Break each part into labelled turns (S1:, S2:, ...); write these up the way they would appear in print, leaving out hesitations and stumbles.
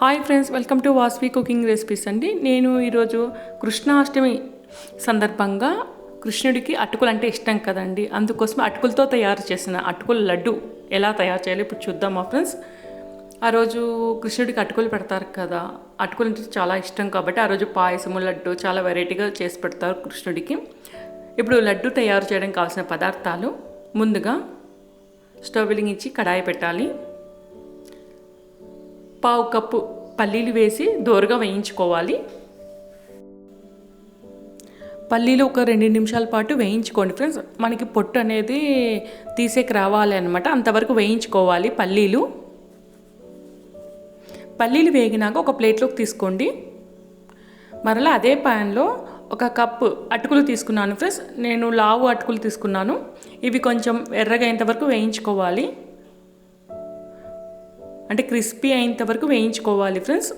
S1: Hi friends, welcome to Vasavi cooking recipes అండి. నేను ఈరోజు కృష్ణాష్టమి సందర్భంగా కృష్ణుడికి అటుకులు అంటే ఇష్టం కదండి. అందుకోసం అటుకులతో తయారు చేసిన అటుకుల లడ్డు ఎలా తయారు చేయాలి ఇప్పుడు చూద్దామా ఫ్రెండ్స్. ఆ రోజు కృష్ణుడికి అటుకులు పెడతారు కదా, అటుకులు అంటే చాలా ఇష్టం కాబట్టి ఆ రోజు పాయసము లడ్డు చాలా వెరైటీగా చేసి పెడతారు కృష్ణుడికి. ఇప్పుడు లడ్డు తయారు చేయడానికి కావాల్సిన పదార్థాలు: ముందుగా స్టవ్ వెలిగించి కడాయి పెట్టాలి. పావు కప్పు పల్లీలు వేసి దోరగా వేయించుకోవాలి. పల్లీలు ఒక 2 నిమిషాల పాటు వేయించుకోండి ఫ్రెండ్స్. మనకి పొట్టు అనేది తీసేకి రావాలి అనమాట, అంతవరకు వేయించుకోవాలి. పల్లీలు వేగినాక ఒక ప్లేట్లోకి తీసుకోండి. మరలా అదే ప్యాన్లో ఒక కప్పు అటుకులు తీసుకున్నాను ఫ్రెండ్స్. నేను లావు అటుకులు తీసుకున్నాను. ఇవి కొంచెం ఎర్రగా అయ్యేంతవరకు వేయించుకోవాలి, అంటే క్రిస్పీ అయ్యేంత వరకు వేయించుకోవాలి ఫ్రెండ్స్.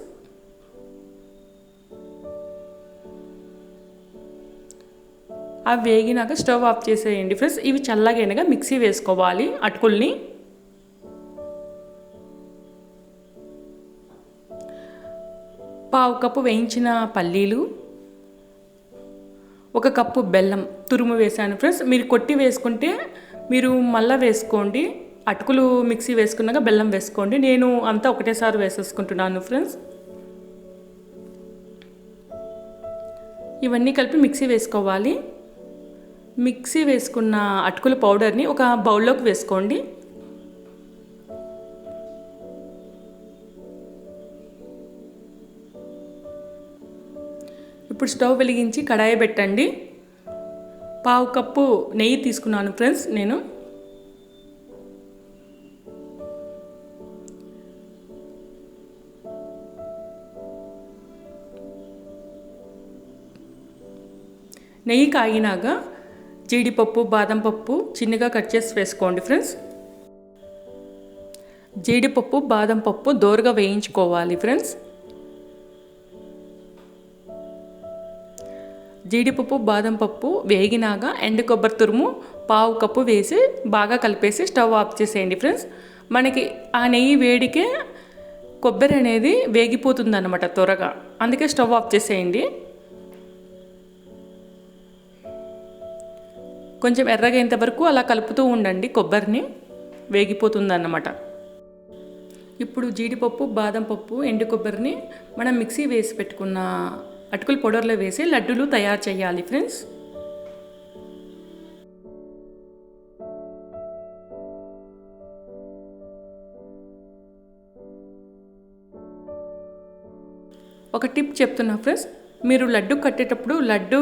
S1: అవి వేగినాక స్టవ్ ఆఫ్ చేసేయండి ఫ్రెండ్స్. ఇవి చల్లగైనగా మిక్సీ వేసుకోవాలి అటుకుల్ని. పావు కప్పు వేయించిన పల్లీలు, ఒక కప్పు బెల్లం తురుము వేసాను ఫ్రెండ్స్. మీరు కొట్టి వేసుకుంటే మీరు మళ్ళీ వేసుకోండి. అటుకులు మిక్సీ వేసుకున్నాక బెల్లం వేసుకోండి. నేను అంతా ఒకటేసారి వేసేసుకుంటున్నాను ఫ్రెండ్స్. ఇవన్నీ కలిపి మిక్సీ వేసుకోవాలి. మిక్సీ వేసుకున్న అటుకుల పౌడర్ని ఒక బౌల్లోకి వేసుకోండి. ఇప్పుడు స్టవ్ వెలిగించి కడాయి పెట్టండి. పావు కప్పు నెయ్యి తీసుకున్నాను ఫ్రెండ్స్ నేను. నెయ్యి కాగినాక జీడిపప్పు బాదం పప్పు చిన్నగా కట్ చేసి వేసుకోండి ఫ్రెండ్స్. జీడిపప్పు బాదం పప్పు దోరగా వేయించుకోవాలి ఫ్రెండ్స్. జీడిపప్పు బాదం పప్పు వేగినాక ఎండు కొబ్బరి తురుము పావు కప్పు వేసి బాగా కలిపేసి స్టవ్ ఆఫ్ చేసేయండి ఫ్రెండ్స్. మనకి ఆ నెయ్యి వేడికే కొబ్బరి అనేది వేగిపోతుంది అన్నమాట త్వరగా, అందుకే స్టవ్ ఆఫ్ చేసేయండి. కొంచెం ఎర్రగైనంత వరకు అలా కలుపుతూ ఉండండి, కొబ్బరిని వేగిపోతుందన్నమాట. ఇప్పుడు జీడిపప్పు బాదం పప్పు ఎండు కొబ్బరిని మనం మిక్సీ వేసి పెట్టుకున్న అటుకుల పౌడర్లో వేసి లడ్డూలు తయారు చేయాలి ఫ్రెండ్స్. ఒక టిప్ చెప్తున్నా ఫ్రెండ్స్, మీరు లడ్డు కట్టేటప్పుడు లడ్డు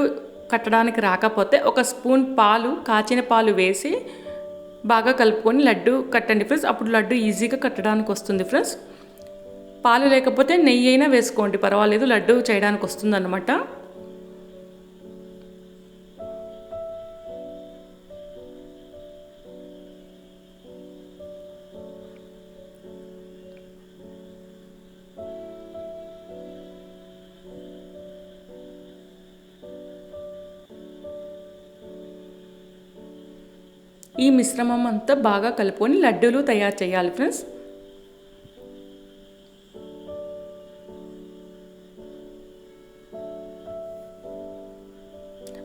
S1: కట్టడానికి రాకపోతే ఒక స్పూన్ పాలు, కాచిన పాలు వేసి బాగా కలుపుకొని లడ్డు కట్టండి ఫ్రెండ్స్. అప్పుడు లడ్డు ఈజీగా కట్టడానికి వస్తుంది ఫ్రెండ్స్. పాలు లేకపోతే నెయ్యి అయినా వేసుకోండి, పర్వాలేదు, లడ్డు చేయడానికి వస్తుంది అన్నమాట. ఈ మిశ్రమం అంతా బాగా కలుపుకొని లడ్డూలు తయారు చేయాలి ఫ్రెండ్స్.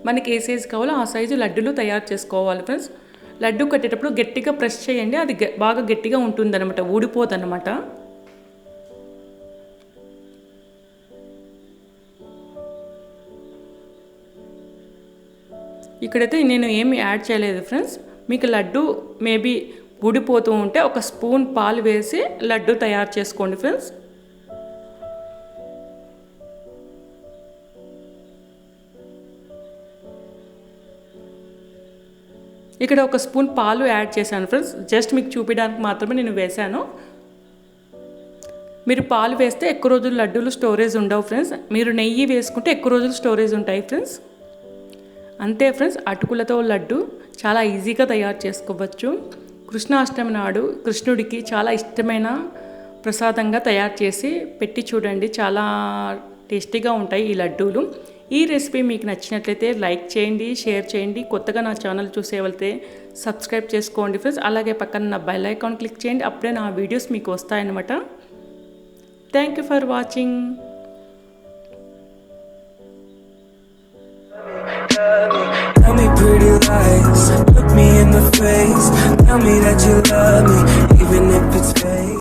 S1: మనకి ఏ సైజు కావాలో ఆ సైజు లడ్డూలు తయారు చేసుకోవాలి ఫ్రెండ్స్. లడ్డు కట్టేటప్పుడు గట్టిగా ప్రెస్ చేయండి, అది బాగా గట్టిగా ఉంటుంది అనమాట, ఊడిపోదన్నమాట. ఇక్కడైతే నేను ఏమి యాడ్ చేయలేదు ఫ్రెండ్స్. మీకు లడ్డు మేబీ ఊడిపోతూ ఉంటే ఒక స్పూన్ పాలు వేసి లడ్డు తయారు చేసుకోండి ఫ్రెండ్స్. ఇక్కడ ఒక స్పూన్ పాలు యాడ్ చేశాను ఫ్రెండ్స్, జస్ట్ మీకు చూపించడానికి మాత్రమే నేను వేశాను. మీరు పాలు వేస్తే ఎక్కువ రోజులు లడ్డూలు స్టోరేజ్ ఉండవు ఫ్రెండ్స్. మీరు నెయ్యి వేసుకుంటే ఎక్కువ రోజులు స్టోరేజ్ ఉంటాయి ఫ్రెండ్స్. అంతే ఫ్రెండ్స్, అటుకులతో లడ్డు చాలా ఈజీగా తయారు చేసుకోవచ్చు. కృష్ణాష్టమి నాడు కృష్ణుడికి చాలా ఇష్టమైన ప్రసాదంగా తయారు చేసి పెట్టి చూడండి, చాలా టేస్టీగా ఉంటాయి ఈ లడ్డూలు. ఈ రెసిపీ మీకు నచ్చినట్లయితే లైక్ చేయండి, షేర్ చేయండి. కొత్తగా నా ఛానల్ చూసే వెళ్తే సబ్స్క్రైబ్ చేసుకోండి ఫ్రెండ్స్. అలాగే పక్కన నా బెల్ ఐకాన్ క్లిక్ చేయండి, అప్పుడే నా వీడియోస్ మీకు వస్తాయన్నమాట. Thank you for watching.
S2: Tell me pretty lies, look me in the face. Tell me that you love me,